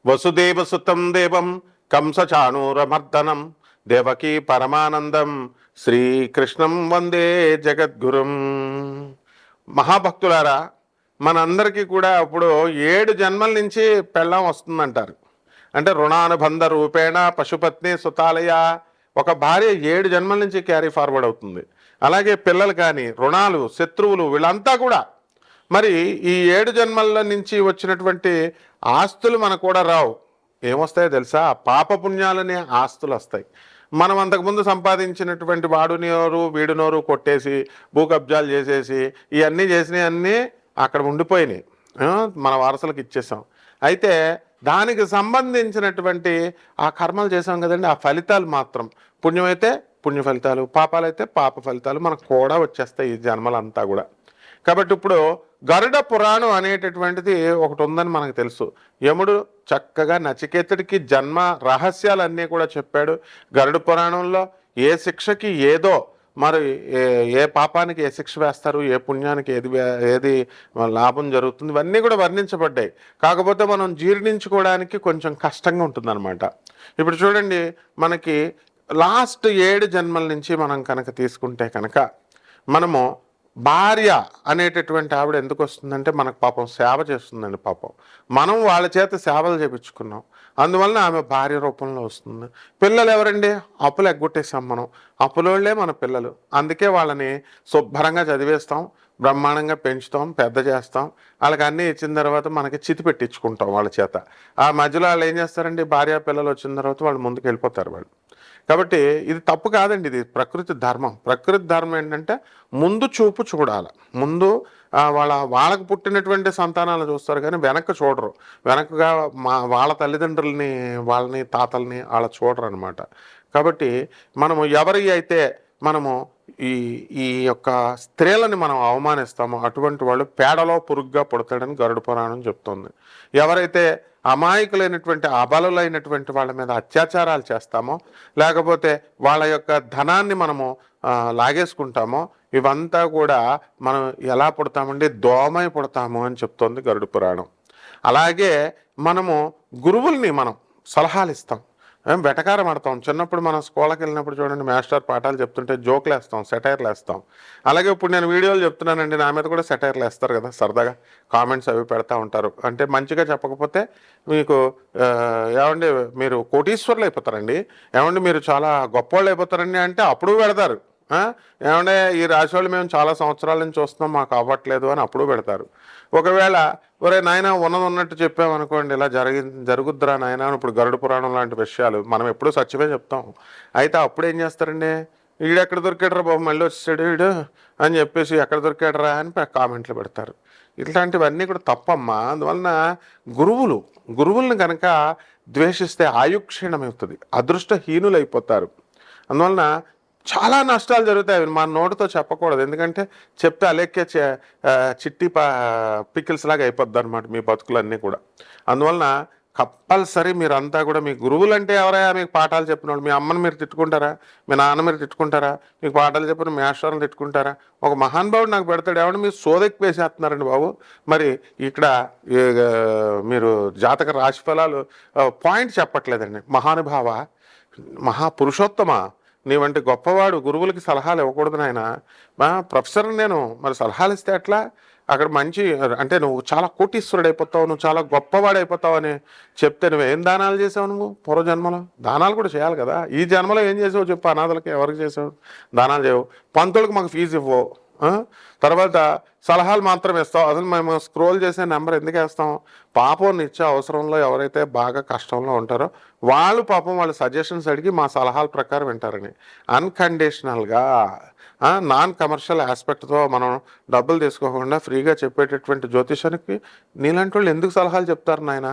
వసుదేవసుతం దేవం కంసచాణూరమర్దనం దేవకీ పరమానందం శ్రీకృష్ణం వందే జగద్గురుం. మహాభక్తులారా, మనందరికీ కూడా ఇప్పుడు 7 జన్మల నుంచి పెళ్ళాం వస్తుందంటారు. అంటే రుణానుబంధ రూపేణ పశుపత్ని సుతాలయ, ఒక భార్య 7 జన్మల నుంచి క్యారీ ఫార్వర్డ్ అవుతుంది. అలాగే పిల్లలు కానీ, రుణాలు, శత్రువులు, వీళ్ళంతా కూడా మరి ఈ 7 జన్మల నుంచి వచ్చినటువంటి ఆస్తులు మనకు కూడా రావు. ఏమొస్తాయో తెలుసా? పాపపుణ్యాలనే ఆస్తులు వస్తాయి. మనం అంతకుముందు సంపాదించినటువంటి వాడునోరు వీడునోరు కొట్టేసి భూ కబ్జాలు చేసేసి ఇవన్నీ చేసినవన్నీ అక్కడ ఉండిపోయినాయి, మన వారసులకు ఇచ్చేసాం. అయితే దానికి సంబంధించినటువంటి ఆ కర్మలు చేసాం కదండి, ఆ ఫలితాలు మాత్రం పుణ్యమైతే పుణ్య ఫలితాలు, పాపాలైతే పాప ఫలితాలు మనకు కూడా వచ్చేస్తాయి ఈ జన్మలంతా కూడా. కాబట్టి ఇప్పుడు గరుడ పురాణం అనేటటువంటిది ఒకటి ఉందని మనకు తెలుసు. యముడు చక్కగా నచికేతుడికి జన్మ రహస్యాలన్నీ కూడా చెప్పాడు. గరుడ పురాణంలో ఏ శిక్షకి ఏదో, మరి ఏ పాపానికి ఏ శిక్ష వేస్తారు, ఏ పుణ్యానికి ఏది లాభం జరుగుతుంది, ఇవన్నీ కూడా వర్ణించబడ్డాయి. కాకపోతే మనం జీర్ణించుకోవడానికి కొంచెం కష్టంగా ఉంటుందన్నమాట. ఇప్పుడు చూడండి, మనకి లాస్ట్ 7 జన్మల నుంచి మనం కనుక తీసుకుంటే కనుక మనము భార్య అనేటటువంటి ఆవిడ ఎందుకు వస్తుందంటే మనకు పాపం సేవ చేస్తుందండి. పాపం మనం వాళ్ళ చేత సేవలు చేపించుకున్నాం, అందువలన ఆమె భార్య రూపంలో వస్తుంది. పిల్లలు ఎవరండి? అప్పులు ఎగ్గొట్టేసాం మనం, అప్పులోళ్లే మన పిల్లలు. అందుకే వాళ్ళని శుభ్రంగా చదివేస్తాం, బ్రహ్మాండంగా పెంచుతాం, పెద్ద చేస్తాం. వాళ్ళకి అన్నీ ఇచ్చిన తర్వాత మనకి చితి పెట్టించుకుంటాం వాళ్ళ చేత. ఆ మధ్యలో వాళ్ళు ఏం చేస్తారండి? భార్య పిల్లలు వచ్చిన తర్వాత వాళ్ళు ముందుకు వెళ్ళిపోతారు వాళ్ళు. కాబట్టి ఇది తప్పు కాదండి, ఇది ప్రకృతి ధర్మం. ప్రకృతి ధర్మం ఏంటంటే ముందు చూపు చూడాలి. ముందు వాళ్ళకు పుట్టినటువంటి సంతానాలు చూస్తారు, కానీ వెనక్కి చూడరు. వెనకగా వాళ్ళ తల్లిదండ్రులని, వాళ్ళని, తాతల్ని వాళ్ళ చూడరు అనమాట. కాబట్టి మనము ఎవరి అయితే మనము ఈ ఈ యొక్క స్త్రీలని మనం అవమానిస్తామో అటువంటి వాళ్ళు పేడలో పురుగుగా పుడతాడని గరుడ పురాణం చెప్తుంది. ఎవరైతే అమాయకులైనటువంటి అబలులైనటువంటి వాళ్ళ మీద అత్యాచారాలు చేస్తామో, లేకపోతే వాళ్ళ యొక్క ధనాన్ని మనము లాగేసుకుంటామో, ఇవంతా కూడా మనం ఎలా పుడతామండి? దోమై పుడతాము అని చెప్తోంది గరుడ పురాణం. అలాగే మనము గురువుల్ని మనం సలహాలు ఇస్తాం, వెటకారం ఆడతాం. చిన్నప్పుడు మనం స్కూల్కి వెళ్ళినప్పుడు చూడండి, మాస్టర్ పాఠాలు చెప్తుంటే జోకులు వేస్తాం, సెటైర్లు వేస్తాం. అలాగే ఇప్పుడు నేను వీడియోలు చెప్తున్నానండి, నా మీద కూడా సెటైర్లు వేస్తారు కదా, సరదాగా కామెంట్స్ అవి పెడతా ఉంటారు. అంటే మంచిగా చెప్పకపోతే మీకు ఏమండి మీరు కోటీశ్వర్లు అయిపోతారండి, ఏమండి మీరు చాలా గొప్పవాళ్ళు అయిపోతారండి అంటే అప్పుడు పెడతారు. ఏమంటే ఈ రాశి వాళ్ళు మేము చాలా సంవత్సరాల నుంచి చూస్తున్నాం, మాకు అవ్వట్లేదు అని అప్పుడు పెడతారు. ఒకవేళ ఒరే నాయన ఉన్నట్టు చెప్పామనుకోండి, ఇలా జరుగుద్దురా నాయన, ఇప్పుడు గరుడ పురాణం లాంటి విషయాలు మనం ఎప్పుడూ సత్యమే చెప్తాం. అయితే అప్పుడు ఏం చేస్తారండి? వీడెక్కడ దొరికాడరా బాబు, మళ్ళీ వచ్చేసాడు వీడు అని చెప్పేసి ఎక్కడ దొరికాడరా అని కామెంట్లు పెడతారు. ఇట్లాంటివన్నీ కూడా తప్పమ్మా. అందువలన గురువులను కనుక ద్వేషిస్తే ఆయుక్షీణమవుతుంది, అదృష్టహీనులు అయిపోతారు. అందువలన చాలా నష్టాలు జరుగుతాయి. మన నోటితో చెప్పకూడదు, ఎందుకంటే చెప్తే అలెక్కే చిట్టి పికిల్స్ లాగా అయిపోద్ది అనమాట మీ బతుకులన్నీ కూడా. అందువలన కంపల్సరీ మీరంతా కూడా మీ గురువులు అంటే ఎవరైనా మీకు పాఠాలు చెప్పిన వాళ్ళు, మీ అమ్మని మీరు తిట్టుకుంటారా? మీ నాన్న మీరు తిట్టుకుంటారా? మీకు పాఠాలు చెప్పిన మాస్టర్ని తిట్టుకుంటారా? ఒక మహానుభావుడు నాకు పెడతాడు, ఏమన్నా మీరు సోదెక్కి వేసేస్తున్నారండి బాబు. మరి ఇక్కడ మీరు జాతక రాశి ఫలాలు పాయింట్ చెప్పట్లేదండి. మహానుభావ, మహాపురుషోత్తమ, నీవంటి గొప్పవాడు గురువులకి సలహాలు ఇవ్వకూడదు నాయన. ప్రొఫెసర్ నేను, మరి సలహాలు ఇస్తే ఎట్లా? అక్కడ మంచి అంటే నువ్వు చాలా కోటీశ్వరుడు అయిపోతావు, నువ్వు చాలా గొప్పవాడు అయిపోతావు అని చెప్తే నువ్వేం దానాలు చేసావు? నువ్వు పూర్వజన్మలో దానాలు కూడా చేయాలి కదా. ఈ జన్మలో ఏం చేసావు చెప్పు? అనాథలకి ఎవరికి చేసావు? దానాలు చేయవు. పంతులకు మాకు ఫీజు ఇవ్వవు, తర్వాత సలహాలు మాత్రం ఇస్తాం. అసలు మేము స్క్రోల్ చేసే నెంబర్ ఎందుకు వేస్తాం? పాపం ఇచ్చే అవసరంలో ఎవరైతే బాగా కష్టంలో ఉంటారో వాళ్ళు పాపం వాళ్ళ సజెషన్స్ అడిగి మా సలహాల ప్రకారం వింటారని. అన్కండిషనల్గా నాన్ కమర్షియల్ ఆస్పెక్ట్తో మనం డబ్బులు తీసుకోకుండా ఫ్రీగా చెప్పేటటువంటి జ్యోతిషానికి నీలాంటి వాళ్ళు ఎందుకు సలహాలు చెప్తారు నాయన?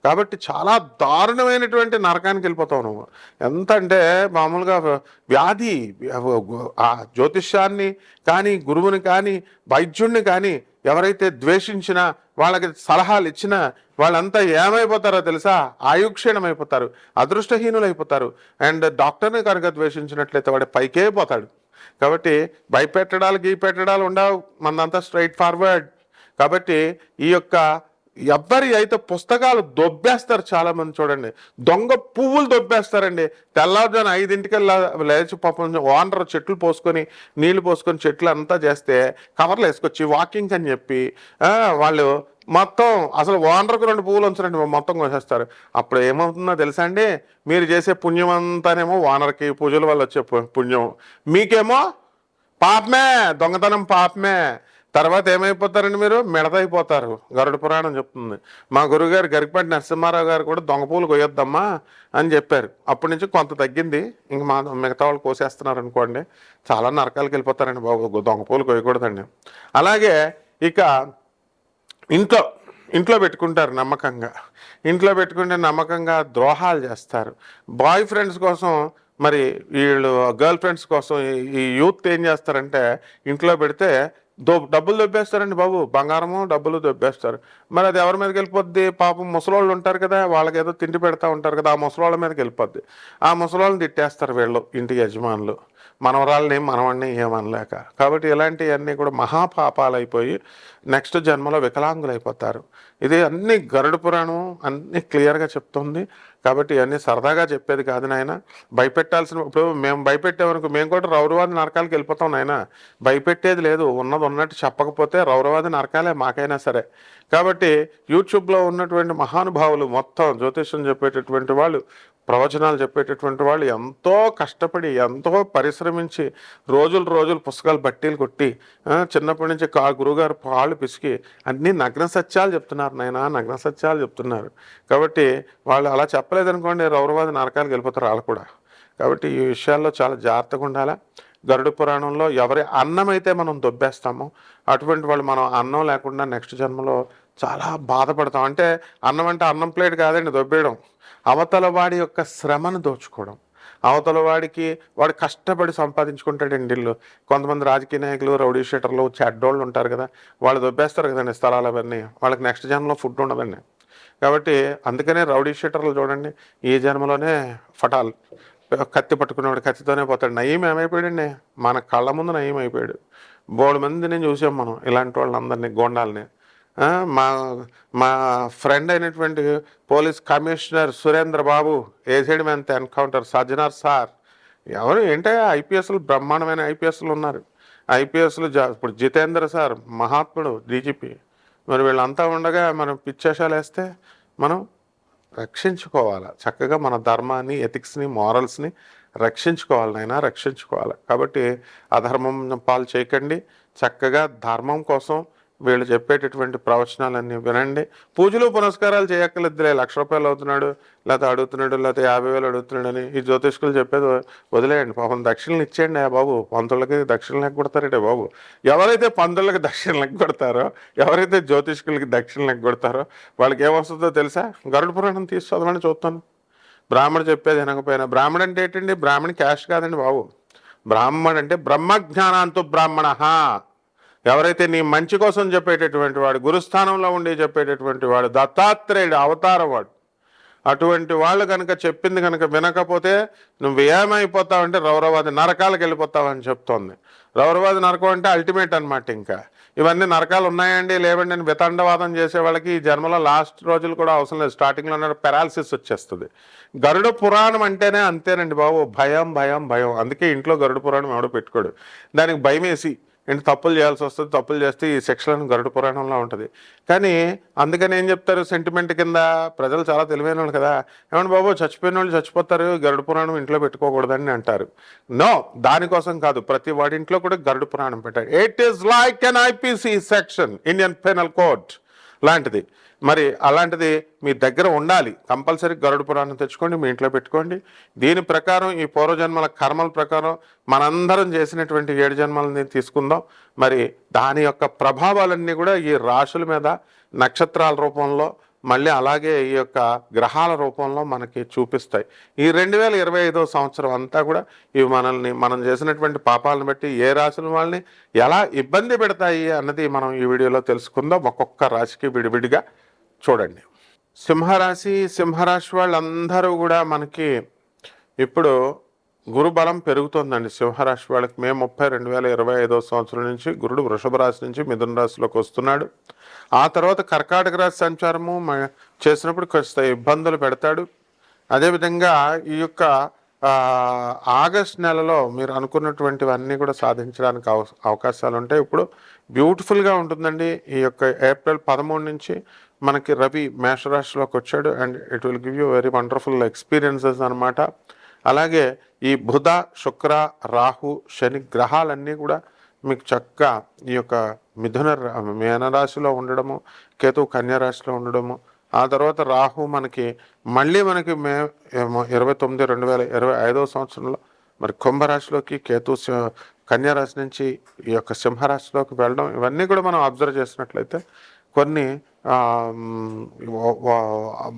కాబట్టి చాలా దారుణమైనటువంటి నరకానికి వెళ్ళిపోతావు నువ్వు. ఎంత అంటే మామూలుగా వ్యాధి, ఆ జ్యోతిష్యాన్ని కానీ, గురువుని కానీ, వైద్యుడిని కానీ ఎవరైతే ద్వేషించినా, వాళ్ళకి సలహాలు ఇచ్చినా వాళ్ళంతా ఏమైపోతారో తెలుసా? ఆయుక్షీణమైపోతారు, అదృష్టహీనులు అయిపోతారు. అండ్ డాక్టర్ని కనుక ద్వేషించినట్లయితే వాడు పైకే పోతాడు. కాబట్టి భయపెట్టడాలు గీపెట్టడాలు ఉండవు, మనదంతా స్ట్రైట్ ఫార్వర్డ్. కాబట్టి ఈ యొక్క ఎవ్వరి అయితే పుస్తకాలు దొబ్బేస్తారు చాలామంది చూడండి, దొంగ పువ్వులు దొబ్బేస్తారండి. తెల్లవారుజామున 5ంటికి లేచి పాపం ఓనర్ చెట్లు పోసుకొని నీళ్లు పోసుకొని చెట్లు అంతా చేస్తే కవర్లు వేసుకొచ్చి వాకింగ్ అని చెప్పి వాళ్ళు మొత్తం అసలు ఓనర్కు 2 పువ్వులు ఉంచరండి, మొత్తం కోసేస్తారు. అప్పుడు ఏమవుతుందో తెలుసా అండి, మీరు చేసే పుణ్యం అంతానేమో ఓనర్కి పూజల వల్ల వచ్చే పుణ్యం, మీకేమో పాపమే, దొంగతనం పాపమే. తర్వాత ఏమైపోతారండి, మీరు మిడతైపోతారు. గరుడ పురాణం చెప్తుంది. మా గురుగారు గరికపాటి నరసింహారావు గారు కూడా దొంగ పూలు కొయ్యొద్దమ్మా అని చెప్పారు. అప్పటి నుంచి కొంత తగ్గింది. ఇంక మిగతా వాళ్ళు కోసేస్తున్నారు అనుకోండి, చాలా నరకాలకు వెళ్ళిపోతారండి బాబు. దొంగ పూలు కొయ్యకూడదండి. అలాగే ఇక ఇంట్లో పెట్టుకుంటారు నమ్మకంగా. ఇంట్లో పెట్టుకుంటే నమ్మకంగా ద్రోహాలు చేస్తారు. బాయ్ ఫ్రెండ్స్ కోసం, మరి వీళ్ళు గర్ల్ ఫ్రెండ్స్ కోసం ఈ యూత్ ఏం చేస్తారంటే ఇంట్లో పెడితే డబ్బులు దొబ్బేస్తారండి బాబు, బంగారము డబ్బులు దొబ్బేస్తారు. మరి అది ఎవరి మీదకి వెళ్ళిపోద్ది? పాపం ముసలోళ్ళు ఉంటారు కదా, వాళ్ళకి ఏదో తిండి పెడతా ఉంటారు కదా, ఆ ముసలోళ్ళ మీదకి వెళ్ళిపోద్ది. ఆ ముసలోళ్ళని తిట్టేస్తారు వీళ్ళు, ఇంటి యజమానులు, మనవరాళ్ళని మనవాడిని ఏమనలేక. కాబట్టి ఇలాంటివన్నీ కూడా మహాపాపాలు అయిపోయి నెక్స్ట్ జన్మలో వికలాంగులు అయిపోతారు. ఇది అన్ని గరుడ పురాణం అన్ని క్లియర్గా చెప్తుంది. కాబట్టి ఇవన్నీ సరదాగా చెప్పేది కాదు నాయన, భయపెట్టాల్సిన. ఇప్పుడు మేము భయపెట్టామనుకో మేము కూడా రౌరవాది నరకాలకు వెళ్ళిపోతాం నాయన. భయపెట్టేది లేదు, ఉన్నది ఉన్నట్టు చెప్పకపోతే రౌరవాది నరకాలే మాకైనా సరే. కాబట్టి యూట్యూబ్లో ఉన్నటువంటి మహానుభావులు మొత్తం జ్యోతిష్యం చెప్పేటటువంటి వాళ్ళు, ప్రవచనాలు చెప్పేటటువంటి వాళ్ళు ఎంతో కష్టపడి ఎంతో పరిశ్రమించి రోజులు పుస్తకాలు బట్టీలు కొట్టి చిన్నప్పటి నుంచి గురువుగారు పాళ్ళు పిసికి అన్నీ నగ్న సత్యాలు చెప్తున్నారు నాయన, నగ్న సత్యాలు చెప్తున్నారు. కాబట్టి వాళ్ళు అలా చెప్పలేదనుకోండి, రౌరవాది నరకాలకు వెళ్ళిపోతారు వాళ్ళు కూడా. కాబట్టి ఈ విషయాల్లో చాలా జాగ్రత్తగా ఉండాలా. గరుడ పురాణంలో ఎవరి అన్నం అయితే మనం దొబ్బేస్తామో అటువంటి వాళ్ళు మనం అన్నం లేకుండా నెక్స్ట్ జన్మలో చాలా బాధపడతాం. అంటే అన్నం అంటే అన్నం ప్లేట్ కాదండి దొబ్బేయడం, అవతల వాడి యొక్క శ్రమను దోచుకోవడం. అవతల వాడు కష్టపడి సంపాదించుకుంటాడండి ఇల్లు. కొంతమంది రాజకీయ నాయకులు, రౌడీ షీటర్లు, చెడ్డోళ్ళు ఉంటారు కదా, వాళ్ళు దొబ్బేస్తారు కదండి స్థలాలు అవన్నీ. వాళ్ళకి నెక్స్ట్ జన్మలో ఫుడ్ ఉండదండి. కాబట్టి అందుకనే రౌడీ షీటర్లు చూడండి, ఈ జన్మలోనే ఫటాల్ కత్తి పట్టుకునేవాడు కత్తితోనే పోతాడు. నయీం ఏమైపోయాడండి, మన కళ్ళ ముందు నయీం అయిపోయాడు. బోడు మందిని చూసాం మనం ఇలాంటి వాళ్ళందరినీ, గోండాలని. మా ఫ్రెండ్ అయినటువంటి పోలీస్ కమిషనర్ సురేంద్ర బాబు ఏసైడ్ మ్యాన్ ఎన్కౌంటర్ సజ్జనార్ సార్, ఎవరు ఏంటో ఐపీఎస్లు, బ్రహ్మాండమైన ఐపీఎస్లు ఉన్నారు. ఐపీఎస్లు ఇప్పుడు జితేంద్ర సార్ మహాత్ముడు డీజీపీ. మరి వీళ్ళంతా ఉండగా మనం పిచ్చేషాలు వేస్తే మనం రక్షించుకోవాలి. చక్కగా మన ధర్మాన్ని, ఎథిక్స్ని, మారల్స్ని రక్షించుకోవాలి నాయన, రక్షించుకోవాలి. కాబట్టి అధర్మం పాలు చేయకండి. చక్కగా ధర్మం కోసం వీళ్ళు చెప్పేటటువంటి ప్రవచనాలన్నీ వినండి. పూజలు పునస్కారాలు చేయక్కర్లేదులే, ₹1,00,000 అవుతున్నాడు, లేకపోతే అడుగుతున్నాడు, లేకపోతే 50,000 అడుగుతున్నాడని ఈ జ్యోతిష్కులు చెప్పేది వదిలేయండి. పాపం దక్షిణలు ఇచ్చేయండి బాబు. పంతులకి దక్షిణలు ఎగ్గొడతారంటే బాబు. ఎవరైతే పంతులకి దక్షిణలు ఎగ్గొడతారో, ఎవరైతే జ్యోతిష్కులకి దక్షిణలు ఎగ్గొడతారో వాళ్ళకి ఏమొస్తుందో తెలుసా? గరుడ పురాణం తీసి చదవని చూస్తాను. బ్రాహ్మడు చెప్పేది వినకపోయినా. బ్రాహ్మడు అంటే ఏంటండి? బ్రాహ్మణి క్యాస్ట్ కాదండి బాబు. బ్రాహ్మణుడు అంటే బ్రహ్మజ్ఞానాంతో బ్రాహ్మణ. ఎవరైతే నీ మంచి కోసం చెప్పేటటువంటి వాడు, గురుస్థానంలో ఉండి చెప్పేటటువంటి వాడు, దత్తాత్రేయుడు అవతారం వాడు, అటువంటి వాళ్ళు కనుక చెప్పింది కనుక వినకపోతే నువ్వు ఏమైపోతావంటే రౌరవాది నరకాలకు వెళ్ళిపోతావని చెప్తోంది. రౌరవాది నరకం అంటే అల్టిమేట్ అనమాట. ఇంకా ఇవన్నీ నరకాలు ఉన్నాయండి లేవండి అని వితండవాదం చేసే వాళ్ళకి ఈ జన్మలో లాస్ట్ రోజులు కూడా అవసరం లేదు. స్టార్టింగ్లో పెరాలసిస్ వచ్చేస్తుంది. గరుడ పురాణం అంటేనే అంతేనండి బాబు, భయం భయం భయం. అందుకే ఇంట్లో గరుడ పురాణం ఎవడో పెట్టుకోడు. దానికి భయం వేసి ఏంటి తప్పులు చేయాల్సి వస్తుంది. తప్పులు చేస్తే ఈ శిక్షలను గరుడ పురాణంలో ఉంటుంది. కానీ అందుకని ఏం చెప్తారు, సెంటిమెంట్ కింద. ప్రజలు చాలా తెలివైన వాళ్ళు కదా, ఏమన్నా బాబు చచ్చిపోయిన వాళ్ళు చచ్చిపోతారు, గరుడ పురాణం ఇంట్లో పెట్టుకోకూడదని అంటారు. నో, దానికోసం కాదు. ప్రతి వాడి ఇంట్లో కూడా గరుడ పురాణం పెట్టారు. It is like an IPC section, Indian penal code లాంటిది. మరి అలాంటిది మీ దగ్గర ఉండాలి. కంపల్సరీ గరుడ పురాణం తెచ్చుకోండి, మీ ఇంట్లో పెట్టుకోండి. దీని ప్రకారం ఈ పూర్వజన్మల కర్మల ప్రకారం మనందరం చేసినటువంటి 7 జన్మలని తీసుకుందాం. మరి దాని యొక్క ప్రభావాలన్నీ కూడా ఈ రాశుల మీద నక్షత్రాల రూపంలో, మళ్ళీ అలాగే ఈ యొక్క గ్రహాల రూపంలో మనకి చూపిస్తాయి. ఈ 2025వ సంవత్సరం అంతా కూడా ఇవి మనం చేసినటువంటి పాపాలను బట్టి ఏ రాశుల వాళ్ళని ఎలా ఇబ్బంది పెడతాయి అన్నది మనం ఈ వీడియోలో తెలుసుకుందాం. ఒక్కొక్క రాశికి విడివిడిగా చూడండి. సింహరాశి వాళ్ళందరూ కూడా మనకి ఇప్పుడు గురు బలం పెరుగుతుందండి సింహరాశి వాళ్ళకి. మే 30, 2025 సంవత్సరం నుంచి గురుడు వృషభ రాశి నుంచి మిథున రాశిలోకి వస్తున్నాడు. ఆ తర్వాత కర్కాటక రాశి సంచారము చేసినప్పుడు కాస్త ఇబ్బందులు పెడతాడు. అదేవిధంగా ఈ యొక్క ఆగస్ట్ నెలలో మీరు అనుకున్నటువంటివన్నీ కూడా సాధించడానికి అవకాశాలు ఉంటాయి. ఇప్పుడు బ్యూటిఫుల్గా ఉంటుందండి. ఈ యొక్క ఏప్రిల్ 13 నుంచి మనకి రవి మేషరాశిలోకి వచ్చాడు and it will give you very wonderful experiences అనమాట. అలాగే ఈ బుధ, శుక్ర, రాహు, శని గ్రహాలన్నీ కూడా మీకు చక్కగా ఈ యొక్క మీనరాశిలో ఉండడము, కేతు కన్యారాశిలో ఉండడము, ఆ తర్వాత రాహు మనకి మళ్ళీ మే 29, 2025 సంవత్సరంలో మరి కుంభరాశిలోకి, కేతు కన్యారాశి నుంచి ఈ యొక్క సింహరాశిలోకి వెళ్ళడం, ఇవన్నీ కూడా మనం అబ్జర్వ్ చేసినట్లయితే కొన్ని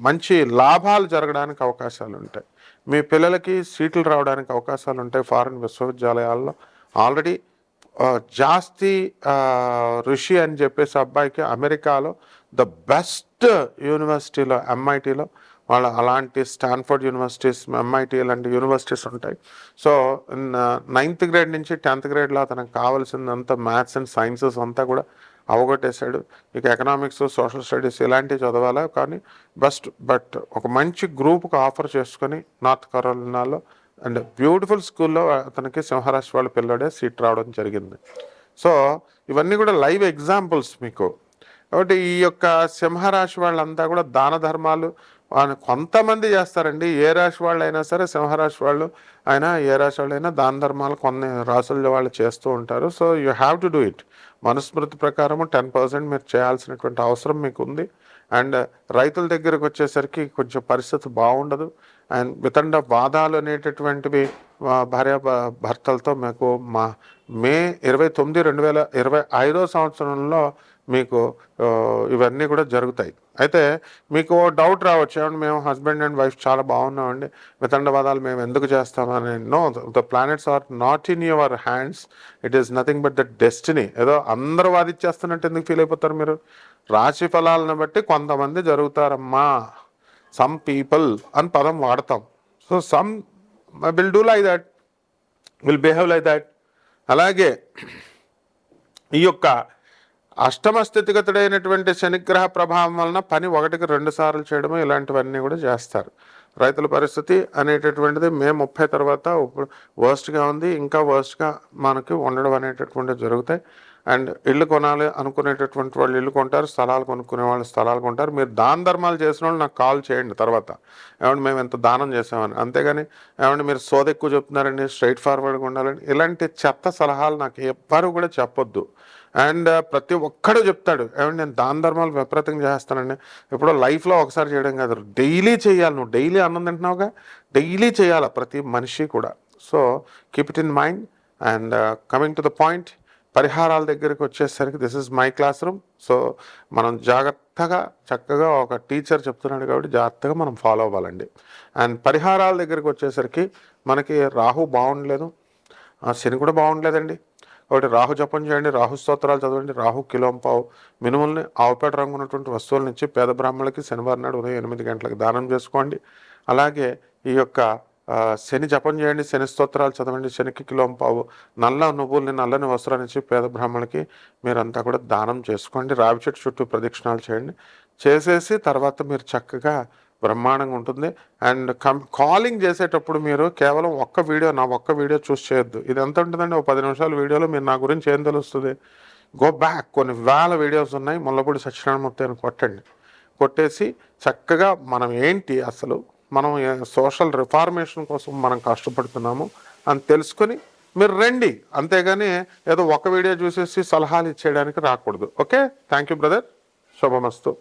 మంచి లాభాలు జరగడానికి అవకాశాలు ఉంటాయి. మీ పిల్లలకి సీట్లు రావడానికి అవకాశాలు ఉంటాయి. ఫారిన్ విశ్వవిద్యాలయాల్లో ఆల్రెడీ జాస్తి ఋషి అని చెప్పేసి అబ్బాయికి అమెరికాలో ద బెస్ట్ యూనివర్సిటీలో MITలో అలాంటి స్టాన్ఫోర్డ్ యూనివర్సిటీస్, MIT లాంటి యూనివర్సిటీస్ ఉంటాయి. సో 9th గ్రేడ్ నుంచి 10th గ్రేడ్లో అతనికి కావాల్సిందంతా మ్యాథ్స్ అండ్ సైన్సెస్ అంతా కూడా అవగొట్టేశాడు. ఇక ఎకనామిక్స్, సోషల్ స్టడీస్ ఇలాంటివి చదవాలా, కానీ బట్ ఒక మంచి గ్రూప్కి ఆఫర్ చేసుకొని నార్త్ కరోలినాలో అండ్ బ్యూటిఫుల్ స్కూల్లో అతనికి సింహరాశి వాళ్ళ పిల్లడే సీట్ రావడం జరిగింది. సో ఇవన్నీ కూడా లైవ్ ఎగ్జాంపుల్స్ మీకు. కాబట్టి ఈ యొక్క సింహరాశి వాళ్ళంతా కూడా దాన ధర్మాలు కొంతమంది చేస్తారండి. ఏ రాశి వాళ్ళు అయినా సరే, సింహరాశి వాళ్ళు అయినా ఏ రాశి వాళ్ళు అయినా దాన ధర్మాలు కొన్ని రాశుల వాళ్ళు చేస్తూ ఉంటారు. So you have to do it. Manusmriti ప్రకారము 10% మీరు చేయాల్సినటువంటి అవసరం మీకు ఉంది. అండ్ రైతుల దగ్గరకు వచ్చేసరికి కొంచెం పరిస్థితి బాగుండదు. అండ్ వితండ వాదాలు అనేటటువంటివి భార్య భర్తలతో మీకు మే 29, 2025 సంవత్సరంలో మీకు ఇవన్నీ కూడా జరుగుతాయి. అయితే మీకు డౌట్ రావచ్చు, ఏమంటే మేము హస్బెండ్ అండ్ వైఫ్ చాలా బాగున్నామండి, వితండవాదాలు మేము ఎందుకు చేస్తామని. No, the planets are not in your hands, it is nothing but the destiny. ఏదో అందరూ వాదిచ్చేస్తున్నట్టు ఎందుకు ఫీల్ అయిపోతారు మీరు? రాశి ఫలాలను బట్టి కొంతమంది జరుగుతారమ్మా. సమ్ పీపుల్ అని పదం వాడతాం. So some will do like that, will behave like that. అలాగే ఈ యొక్క అష్టమ స్థితిగతుడైనటువంటి శనిగ్రహ ప్రభావం వలన పని 1కి 2 సార్లు చేయడము, ఇలాంటివన్నీ కూడా చేస్తారు. రైతుల పరిస్థితి అనేటటువంటిది మే 30 తర్వాత ఇప్పుడు వర్స్ట్గా ఉంది. ఇంకా వర్స్ట్గా మనకి ఉండడం అనేటటువంటివి జరుగుతాయి. అండ్ ఇల్లు కొనాలి అనుకునేటటువంటి వాళ్ళు ఇల్లు కొంటారు, స్థలాలు కొనుక్కునే వాళ్ళు స్థలాలు కొంటారు. మీరు దాన ధర్మాలు చేసిన వాళ్ళు నాకు కాల్ చేయండి తర్వాత, ఏమంటే మేము ఎంత దానం చేసామని. అంతేగాని ఏమంటే మీరు సోద ఎక్కువ చెప్తున్నారండి, స్ట్రైట్ ఫార్వర్డ్గా ఉండాలని, ఇలాంటి చెత్త సలహాలు నాకు ఎవ్వరు కూడా చెప్పొద్దు. అండ్ ప్రతి ఒక్కడు చెప్తాడు, ఏమంటే నేను దాన ధర్మాలు విపరీతంగా చేస్తానండి. ఇప్పుడు లైఫ్లో ఒకసారి చేయడం కాదు, డైలీ చేయాలి. నువ్వు డైలీ అన్నం తింటున్నావుగా, డైలీ చేయాలి ప్రతి మనిషి కూడా. So keep it in mind. And coming to the point, పరిహారాల దగ్గరికి వచ్చేసరికి this is my classroom. So మనం జాగ్రత్తగా చక్కగా ఒక టీచర్ చెప్తున్నాడు కాబట్టి జాగ్రత్తగా మనం ఫాలో అవ్వాలండి. అండ్ పరిహారాల దగ్గరికి వచ్చేసరికి మనకి రాహు బాగుండలేదు, శని కూడా బాగుండలేదండి. ఒకటి రాహు జపం చేయండి, రాహు స్తోత్రాలు చదవండి, రాహు కిలోంపావు మినుముల్ని ఆవుపేట రంగు ఉన్నటువంటి వస్తువుల నుంచి పేద బ్రాహ్మణులకి శనివారం నాడు ఉదయం 8 గంటలకు దానం చేసుకోండి. అలాగే ఈ యొక్క శని జపం చేయండి, శని స్తోత్రాలు చదవండి, శనికి కిలోంపావు నల్ల నువ్వుల్ని, నల్లని వస్త్రాన్ని ఇచ్చి పేద బ్రాహ్మణులకి మీరంతా కూడా దానం చేసుకోండి. రావి చెట్టు చుట్టూ ప్రదక్షిణాలు చేయండి. చేసేసి తర్వాత మీరు చక్కగా బ్రహ్మాండంగా ఉంటుంది. అండ్ కాలింగ్ చేసేటప్పుడు మీరు కేవలం నా ఒక్క వీడియో చూసి చేయొద్దు. ఇది ఎంత ఉంటుందండి, ఒక 10 నిమిషాల వీడియోలో మీరు నా గురించి ఏం తెలుస్తుంది? గో బ్యాక్, కొన్ని వేల వీడియోస్ ఉన్నాయి. ముల్లపూడి సత్యనారాయణమూర్తి అని కొట్టేసి చక్కగా మనం ఏంటి అసలు, మనం సోషల్ రిఫార్మేషన్ కోసం మనం కష్టపడుతున్నాము అని తెలుసుకొని మీరు రండి. అంతేగాని ఏదో ఒక వీడియో చూసేసి సలహాలు ఇచ్చేయడానికి రాకూడదు. Okay, thank you brother, Subhamastu.